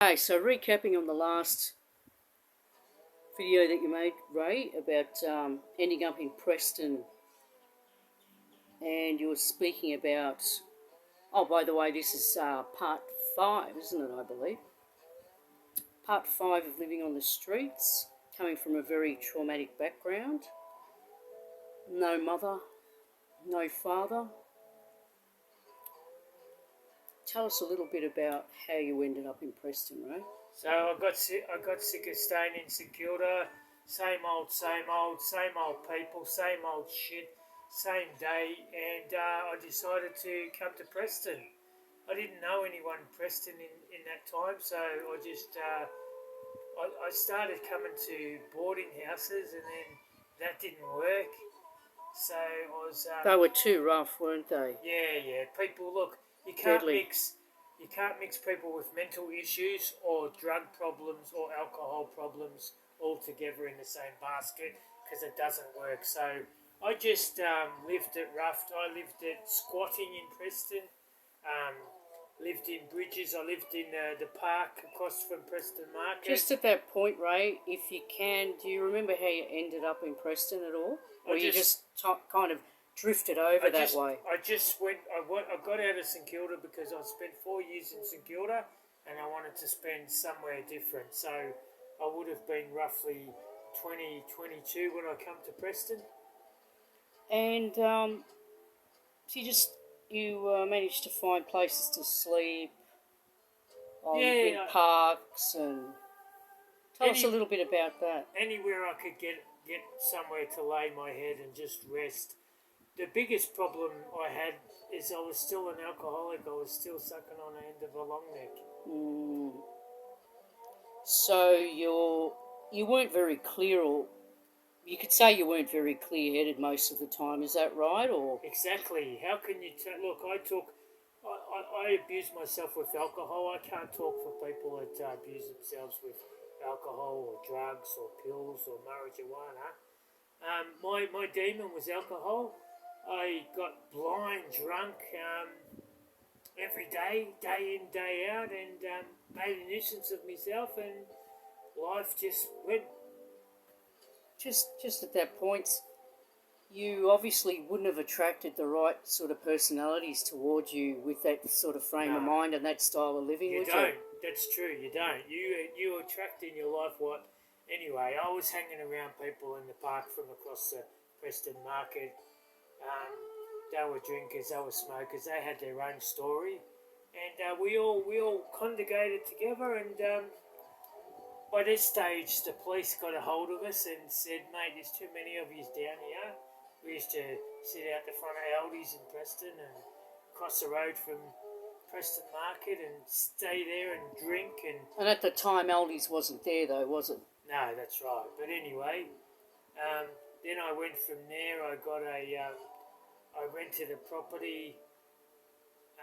Okay, so recapping on the last video that you made, Ray, about ending up in Preston, and you were speaking about, oh, by the way, this is part 5, isn't it, I believe? Part 5 of living on the streets, coming from a very traumatic background. No mother, no father. Tell us a little bit about how you ended up in Preston, Ray. So I got sick of staying in St Kilda. Same old people, same old shit, same day, and I decided to come to Preston. I didn't know anyone in Preston in that time, so I started coming to boarding houses, and then that didn't work. So I was. They were too rough, weren't they? Yeah. People, look, you can't Deadly. mix. You can't mix people with mental issues or drug problems or alcohol problems all together in the same basket because it doesn't work. So I just lived it rough. I lived it squatting in Preston. Lived in Bridges. I lived in the park across from Preston Market. Just at that point, Ray, if you can, do you remember how you ended up in Preston at all? Or you just kind of drifted over that way? I just went. I got out of St Kilda because I spent 4 years in St Kilda, and I wanted to spend somewhere different. So I would have been roughly 22 when I come to Preston. And so you managed to find places to sleep in parks, and tell us a little bit about that. Anywhere I could get somewhere to lay my head and just rest. The biggest problem I had is I was still an alcoholic. I was still sucking on the end of a long neck. So you weren't very clear, or you could say you weren't very clear-headed most of the time. Is that right? Or exactly. How can you look? I abuse myself with alcohol. I can't talk for people that abuse themselves with alcohol or drugs or pills or marijuana. My demon was alcohol. I got blind drunk every day, day in, day out, and made a nuisance of myself, and life just went. Just at that point, you obviously wouldn't have attracted the right sort of personalities towards you with that sort of frame of mind and that style of living, You would don't. you? That's true. You don't. You attract in your life what. Anyway, I was hanging around people in the park from across the Preston Market. They were drinkers, they were smokers, they had their own story, and we all congregated together. And by this stage, the police got a hold of us and said, "Mate, there's too many of you down here." We used to sit out the front of Aldi's in Preston and cross the road from Preston Market and stay there and drink. And at the time, Aldi's wasn't there, though, was it? No, that's right. But anyway, then I went from there. I got I rented a property, a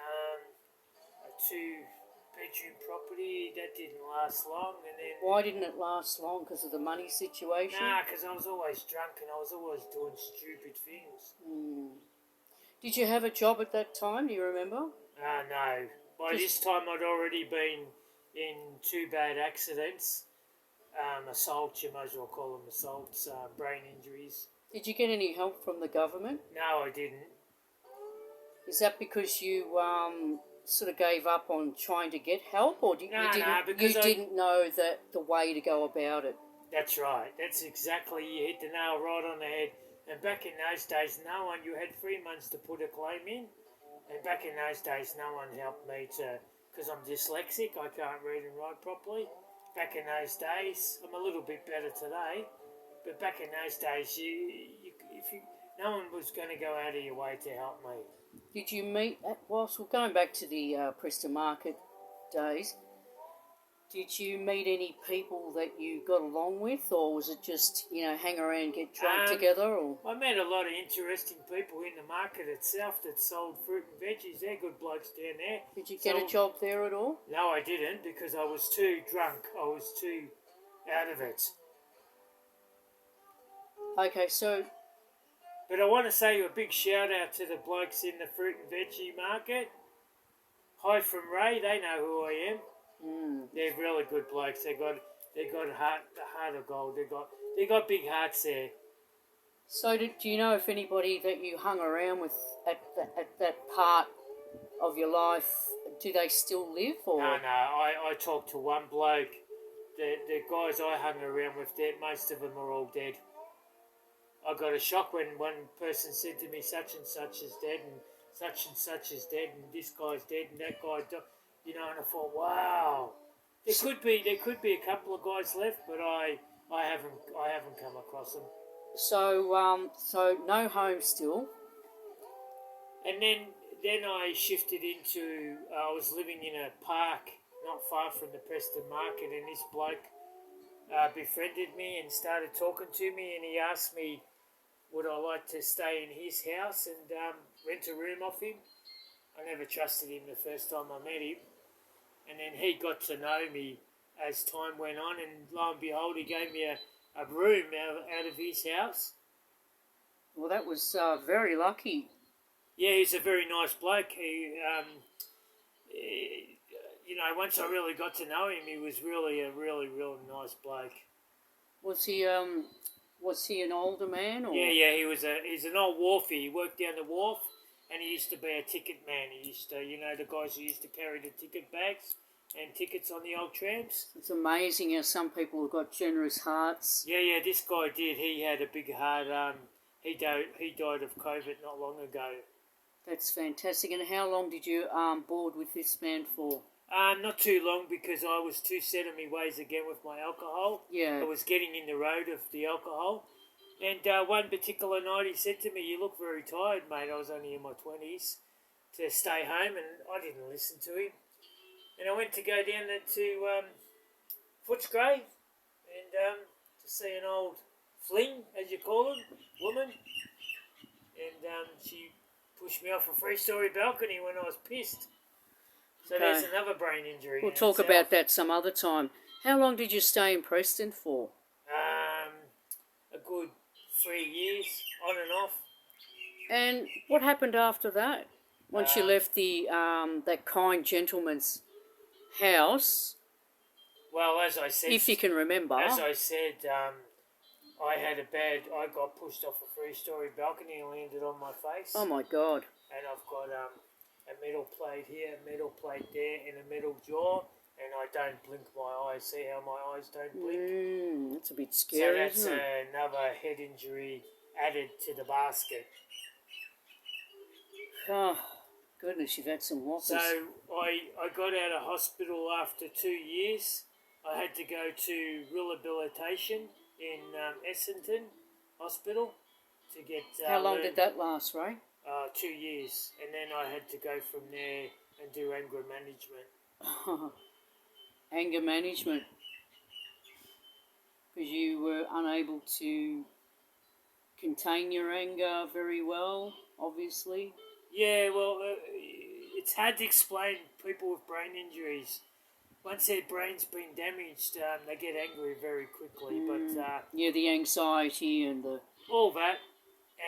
2-bedroom property. That didn't last long, and then. Why didn't it last long? Because of the money situation? Nah, because I was always drunk and I was always doing stupid things. Did you have a job at that time? Do you remember? No. By this time, I'd already been in 2 bad accidents. Assaults, you might as well call them assaults, brain injuries. Did you get any help from the government? No, I didn't. Is that because you sort of gave up on trying to get help, or you didn't know that the way to go about it? That's right. That's exactly, you hit the nail right on the head. And back in those days, you had 3 months to put a claim in. And back in those days, no one helped me because I'm dyslexic, I can't read and write properly. Back in those days, I'm a little bit better today, but back in those days, no one was going to go out of your way to help me. Did you meet, whilst we're going back to the Preston Market days, did you meet any people that you got along with, or was it just, hang around, get drunk together? Or I met a lot of interesting people in the market itself that sold fruit and veggies. They're good blokes down there. Did you get a job there at all? No, I didn't, because I was too drunk. I was too out of it. Okay, so... But I want to say a big shout out to the blokes in the fruit and veggie market. Hi from Ray, they know who I am. they're really good blokes. They got the heart of gold. They got big hearts there. So, do you know if anybody that you hung around with at that part of your life, do they still live? Or No, I talked to one bloke. The guys I hung around with, most of them are all dead. I got a shock when one person said to me, such and such is dead, and such is dead, and this guy's dead, and that guy, you know. And I thought, wow, there could be a couple of guys left, but I haven't come across them. so no home still. And then I shifted into, I was living in a park not far from the Preston Market, and this bloke befriended me and started talking to me, and he asked me would I like to stay in his house and rent a room off him. I never trusted him the first time I met him, and then he got to know me as time went on, and lo and behold, he gave me a room out of his house. Well, that was very lucky. Yeah, he's a very nice bloke. You know, once I really got to know him, he was really a really nice bloke. Was he an older man? Or? Yeah, he's an old wharfie. He worked down the wharf, and he used to be a ticket man. He used to, you know, the guys who used to carry the ticket bags and tickets on the old trams. It's amazing how some people have got generous hearts. Yeah, this guy did. He had a big heart. He died of COVID not long ago. That's fantastic. And how long did you board with this man for? Not too long, because I was too set in my ways again with my alcohol. Yeah. I was getting in the road of the alcohol. And one particular night he said to me, "You look very tired, mate." I was only in my 20s, to stay home, and I didn't listen to him. And I went to go down there to Footscray and to see an old fling, as you call it, woman. And she pushed me off a 3-story balcony when I was pissed. So Okay. there's another brain injury. We'll in talk itself. about that some other time. How long did you stay in Preston for? A good 3 years, on and off. And what happened after that? Once you left the that kind gentleman's house, Well, as I said, if you can remember. I got pushed off a 3-story balcony and landed on my face. Oh my God. And I've got a metal plate here, a metal plate there, and a metal jaw, and I don't blink my eyes. See how my eyes don't blink? That's a bit So scary, that's isn't it? another head injury added to the basket. Oh, goodness, you've had some whoppers. So I got out of hospital after 2 years. I had to go to rehabilitation in Essendon Hospital to get... How long did that last, Ray? 2 years. And then I had to go from there and do anger management. Anger management. Because you were unable to contain your anger very well, obviously. Yeah, well, it's hard to explain people with brain injuries. Once their brain's been damaged, they get angry very quickly. But Yeah, the anxiety and the... all that,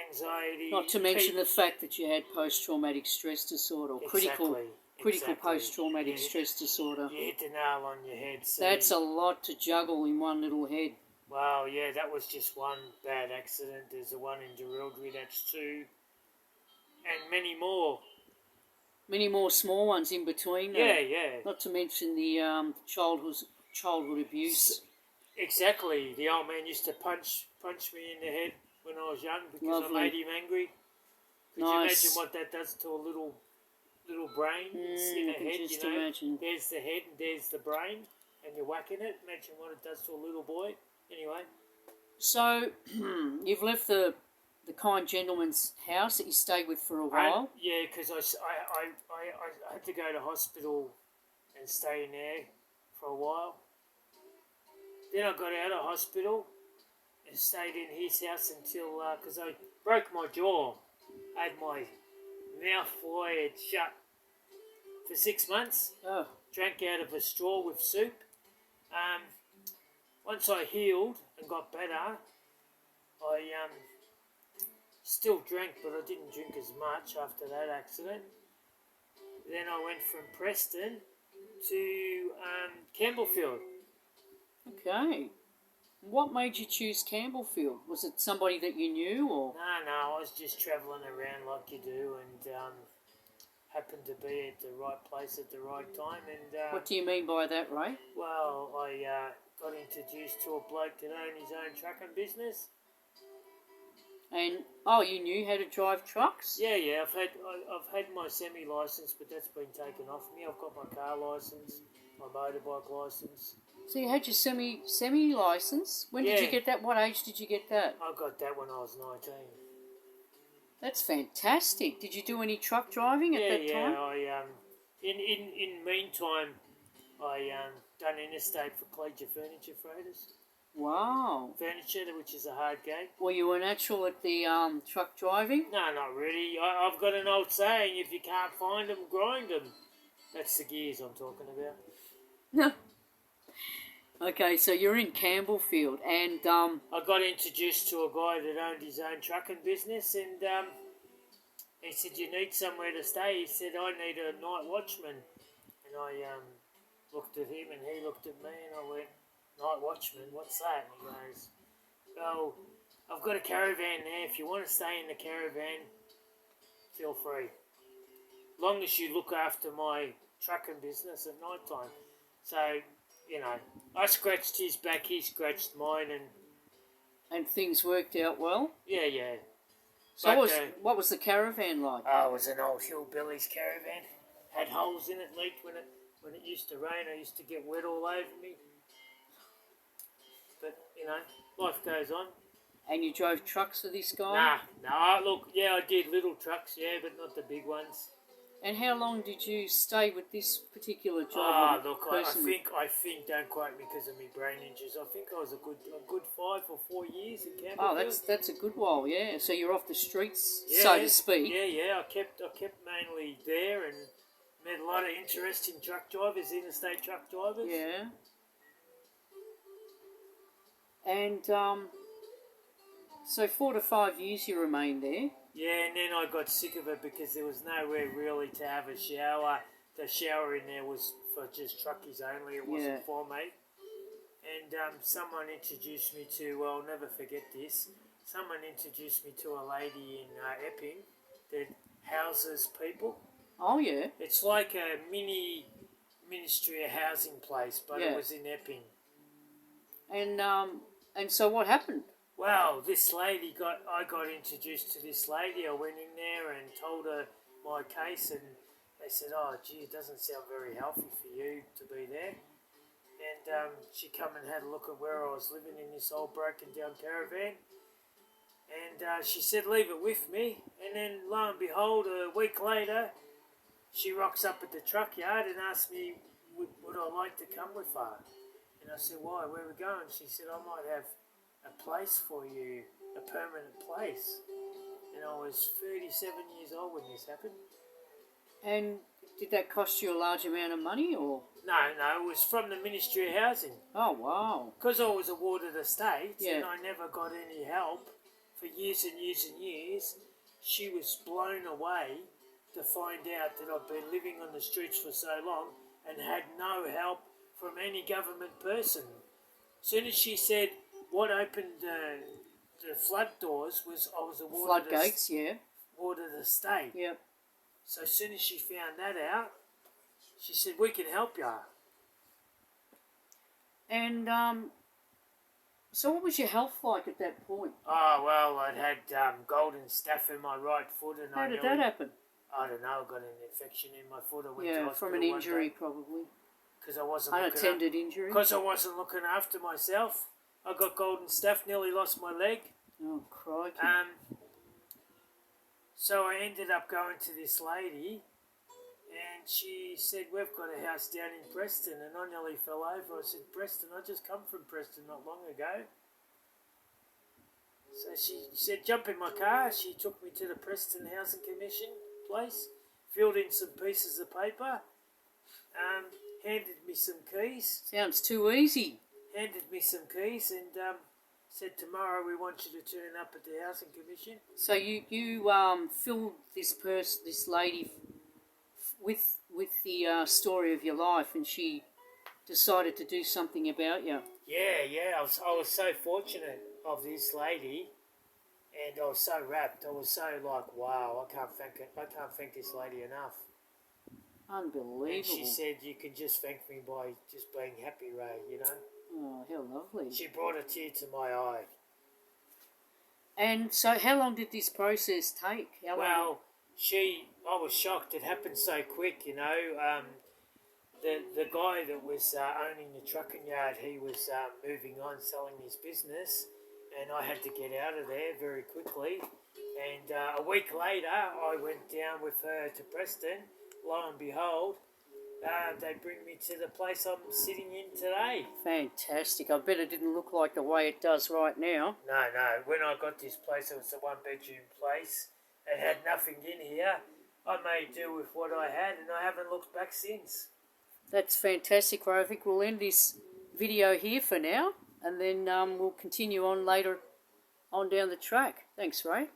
anxiety... Not to mention the fact that you had post-traumatic stress disorder, or critical post-traumatic stress disorder. You hit the nail on your head. So That's a lot to juggle in one little head. Well, yeah, that was just one bad accident. There's the one in Derildry, that's 2. And many more. Many more small ones in between. Yeah. Not to mention the childhood abuse. Exactly. The old man used to punch me in the head when I was young because Lovely. I made him angry. Could you Nice. imagine what that does to a little brain? It's in a I can head, just you know. imagine. There's the head and there's the brain, and you're whacking it. Imagine what it does to a little boy. Anyway. So, you've left the kind gentleman's house that you stayed with for a while. Yeah, because I had to go to hospital and stay in there for a while. Then I got out of hospital and stayed in his house until, because I broke my jaw. I had my mouth wired shut for 6 months. Oh, Drank out of a straw with soup. Once I healed and got better, I still drank, but I didn't drink as much after that accident. Then I went from Preston to Campbellfield. Okay. What made you choose Campbellfield? Was it somebody that you knew, or? No, I was just travelling around like you do, and happened to be at the right place at the right time. And What do you mean by that, Ray? well, I got introduced to a bloke that owned his own trucking business. And you knew how to drive trucks? Yeah, I've had my semi license, but that's been taken off me. I've got my car license, my motorbike license. So you had your semi license. When did you Yeah. get that? What age did you get that? I got that when I was 19. That's fantastic. Did you do any truck driving at that time? I in meantime, I done interstate for Collegiate Furniture Freighters. Wow. Furniture, which is a hard game. Were you a natural at the truck driving? No, not really. I've got an old saying: if you can't find them, grind them. That's the gears I'm talking about. No. Okay, so you're in Campbellfield, and I got introduced to a guy that owned his own trucking business, and he said, "You need somewhere to stay." He said, "I need a night watchman," and I looked at him, and he looked at me, and I went, "Night watchman? What's that?" And he goes, "Well, I've got a caravan there. If you want to stay in the caravan, feel free. Long as you look after my trucking business at night time." So, you know, I scratched his back, he scratched mine, and things worked out well. yeah. So But, what was the caravan like? Oh, it was an old hillbilly's caravan. Had holes in it, leaked when it used to rain. I used to get wet all over me. But, you know, life goes on. And you drove trucks for this guy? Nah, look, yeah, I did little trucks, yeah, but not the big ones. And how long did you stay with this particular job? I think, don't quote me because of my brain injuries, I think I was a good 5 or 4 years in Campbellfield. Oh, that's a good while, yeah. So you're off the streets, so to speak. Yeah. I kept mainly there and met a lot of interesting truck drivers, interstate truck drivers. Yeah. And so 4 to 5 years you remained there. Yeah, and then I got sick of it because there was nowhere really to have a shower. The shower in there was for just truckies only. It wasn't for me. And someone introduced me to, well, I'll never forget this. Someone introduced me to a lady in Epping that houses people. Oh, yeah. It's like a mini Ministry of Housing place, but it was in Epping. And so what happened? Well, I got introduced to this lady. I went in there and told her my case, and they said, "Oh, gee, it doesn't sound very healthy for you to be there." And she come and had a look at where I was living in this old broken down caravan. And she said, "Leave it with me." And then, lo and behold, a week later, she rocks up at the truck yard and asked me, would I like to come with her? And I said, "Why? Where are we going?" She said, "I might have a place for you, a permanent place." And I was 37 years old when this happened. And did that cost you a large amount of money, or? No, it was from the Ministry of Housing. Oh, wow. Because I was awarded estates Yeah. and I never got any help for years and years and years, she was blown away to find out that I'd been living on the streets for so long and had no help from any government person. As soon as she said what opened the flood doors was I was awarded Floodgates, yeah. awarded a estate. Yep. So as soon as she found that out, she said, "We can help you." And so what was your health like at that point? Oh, well, I'd had golden staph in my right foot. And How did that happen? I don't know, I got an infection in my foot. I went to Yeah, hospital from an injury probably. Because I wasn't Unattended injury? Because I wasn't looking after myself. I got golden staph, nearly lost my leg. Oh, crikey. So I ended up going to this lady, and she said, "We've got a house down in Preston," and I nearly fell over. I said, "Preston? I just come from Preston not long ago." So she said, "Jump in my car." She took me to the Preston Housing Commission place, filled in some pieces of paper, handed me some keys. Sounds too easy. Handed me some keys and said, "Tomorrow we want you to turn up at the Housing Commission." So you filled this lady with the story of your life, and she decided to do something about you. Yeah. I was so fortunate of this lady, and I was so rapt. I was so like, wow, I can't thank this lady enough. Unbelievable. And she said, you can just thank me by just being happy, Ray, you know. Oh, how lovely. She brought a tear to my eye. And so how long did this process take? Well, I was shocked. It happened so quick, you know. The guy that was owning the trucking yard, he was moving on, selling his business, and I had to get out of there very quickly. And a week later, I went down with her to Preston. Lo and behold, they bring me to the place I'm sitting in today. Fantastic. I bet it didn't look like the way it does right now. No. When I got this place, it was a one-bedroom place. It had nothing in here. I made do with what I had, and I haven't looked back since. That's fantastic, Ray. I think we'll end this video here for now, and then we'll continue on later on down the track. Thanks, Ray.